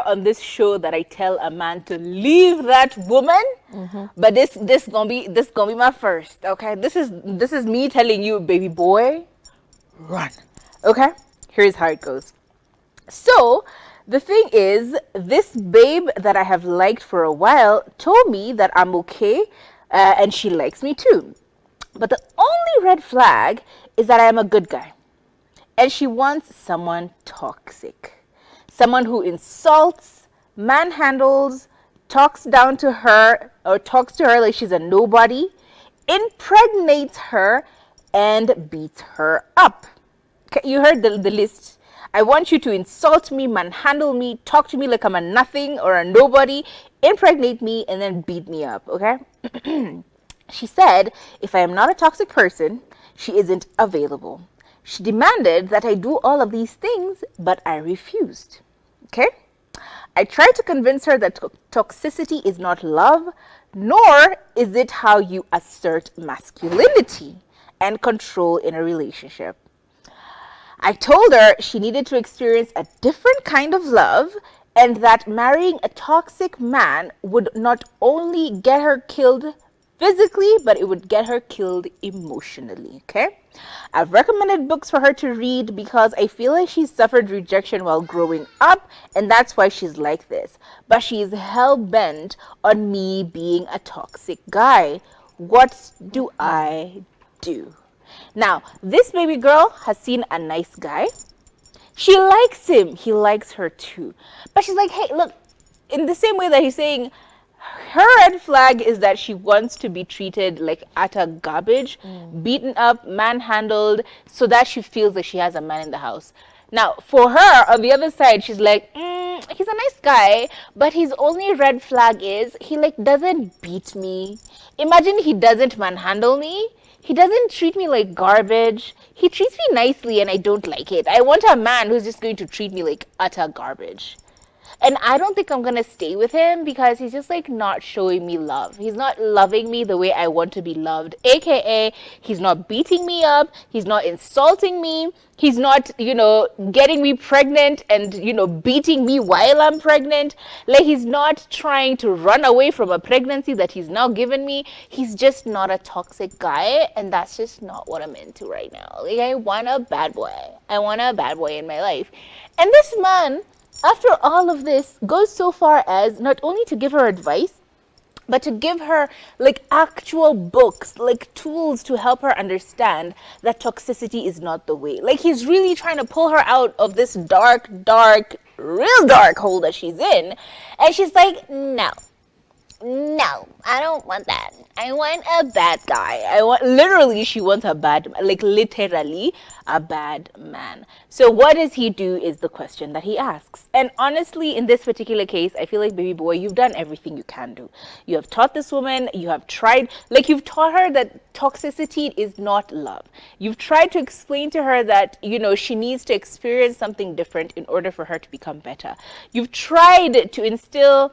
on this show that I tell a man to leave that woman, but this gonna be my first. Okay, this is me telling you, baby boy, run. Okay, here's how it goes. So the thing is, this babe that I have liked for a while told me that I'm okay, and she likes me too. But the only red flag is that I am a good guy. And she wants someone toxic. Someone who insults, manhandles, talks down to her, or talks to her like she's a nobody, impregnates her, and beats her up. Okay, you heard the list. I want you to insult me, manhandle me, talk to me like I'm a nothing or a nobody, impregnate me, and then beat me up, okay? She said if I am not a toxic person, she isn't available. She demanded that I do all of these things, but I refused. Okay? I tried to convince her that toxicity is not love, nor is it how you assert masculinity and control in a relationship. I told her she needed to experience a different kind of love, and that marrying a toxic man would not only get her killed physically, but it would get her killed emotionally. Okay, I've recommended books for her to read because I feel like she suffered rejection while growing up, and that's why she's like this. But she's hell-bent on me being a toxic guy. What do I do? Now, this baby girl has seen a nice guy. She likes him. He likes her too. But she's like, hey, look, in the same way that he's saying, her red flag is that she wants to be treated like utter garbage, beaten up, manhandled, so that she feels like she has a man in the house. Now, for her, on the other side, she's like, he's a nice guy, but his only red flag is he like doesn't beat me. Imagine he doesn't manhandle me. He doesn't treat me like garbage. He treats me nicely and I don't like it. I want a man who's just going to treat me like utter garbage. And I don't think I'm going to stay with him because he's just like not showing me love. He's not loving me the way I want to be loved. AKA, he's not beating me up. He's not insulting me. He's not, getting me pregnant and, beating me while I'm pregnant. Like, he's not trying to run away from a pregnancy that he's now given me. He's just not a toxic guy. And that's just not what I'm into right now. Like, I want a bad boy. I want a bad boy in my life. And this man, after all of this, goes so far as not only to give her advice, but to give her like actual books, like tools to help her understand that toxicity is not the way. Like, he's really trying to pull her out of this dark, real dark hole that she's in. And she's like, no, I don't want that. I want a bad guy. She wants a bad, like literally a bad man. So what does he do is the question that he asks. And honestly, in this particular case, I feel like, baby boy, you've done everything you can do. You have taught this woman, you have tried, like you've taught her that toxicity is not love. You've tried to explain to her that, she needs to experience something different in order for her to become better. You've tried to instill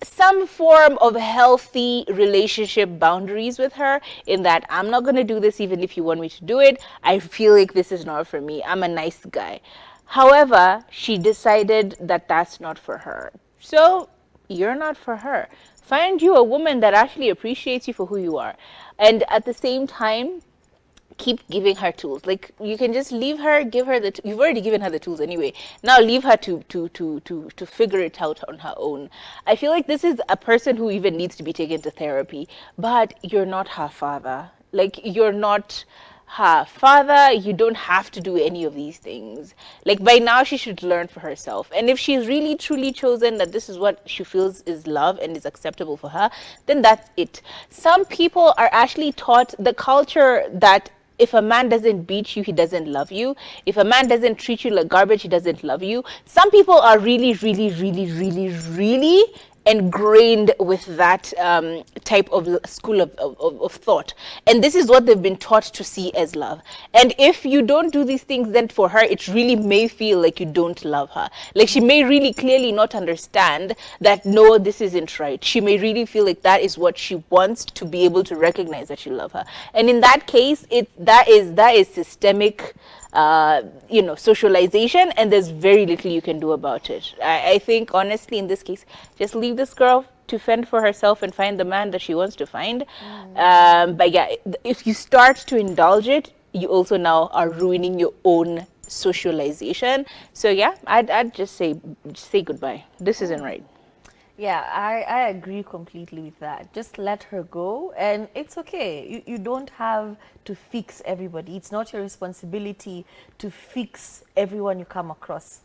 some form of healthy relationship boundaries with her, in that I'm not going to do this even if you want me to do it. I feel like this is not for me. I'm a nice guy. However, she decided that that's not for her. So you're not for her. Find you a woman that actually appreciates you for who you are. And at the same time, keep giving her tools. Like, you can just leave her, you've already given her the tools anyway. Now leave her to figure it out on her own. I feel like this is a person who even needs to be taken to therapy, but you're not her father. Like, you're not her father. You don't have to do any of these things. Like, by now she should learn for herself. And if she's really truly chosen that this is what she feels is love and is acceptable for her, then that's it. Some people are actually taught the culture that if a man doesn't beat you, he doesn't love you. If a man doesn't treat you like garbage, he doesn't love you. Some people are really ingrained with that type of school of thought, and this is what they've been taught to see as love. And if you don't do these things, then for her it really may feel like you don't love her. Like, she may really clearly not understand that, no, this isn't right. She may really feel like that is what she wants to be able to recognize that you love her, and in that case, that is systemic socialization, and there's very little you can do about it. I think honestly in this case, just leave this girl to fend for herself and find the man that she wants to find. But yeah, if you start to indulge it, you also now are ruining your own socialization. So yeah, I'd just say goodbye. This isn't right. Yeah, I agree completely with that. Just let her go, and it's okay. You don't have to fix everybody. It's not your responsibility to fix everyone you come across.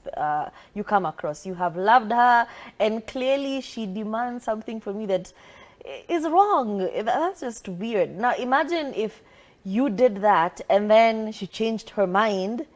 You have loved her, and clearly she demands something from you that is wrong. That's just weird. Now imagine if you did that, and then she changed her mind,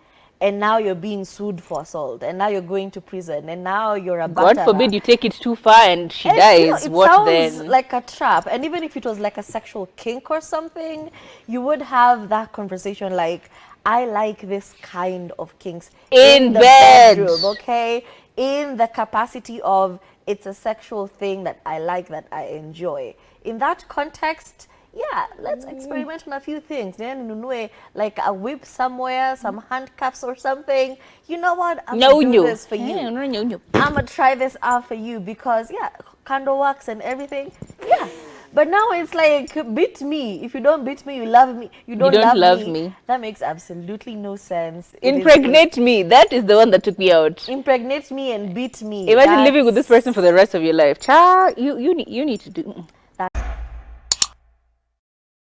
and now you're being sued for assault, and now you're going to prison, and now you're a God batterer. forbid you take it too far and she And, dies. it What sounds then? like a trap. And even if it was like a sexual kink or something, you would have that conversation like, I like this kind of kinks In the bed. bedroom, okay? In the capacity of it's a sexual thing that I like, that I enjoy. In that context, yeah, let's experiment on a few things. Then Nunue, like a whip somewhere, some handcuffs or something. You know what? I'm gonna do this for you. No. I'm gonna try this out for you because yeah, candle wax and everything. Yeah. But now it's like beat me. If you don't beat me, you love me. You don't love me. That makes absolutely no sense. Impregnate me. That is the one that took me out. Impregnate me and beat me. Imagine living with this person for the rest of your life. Child, you need to do.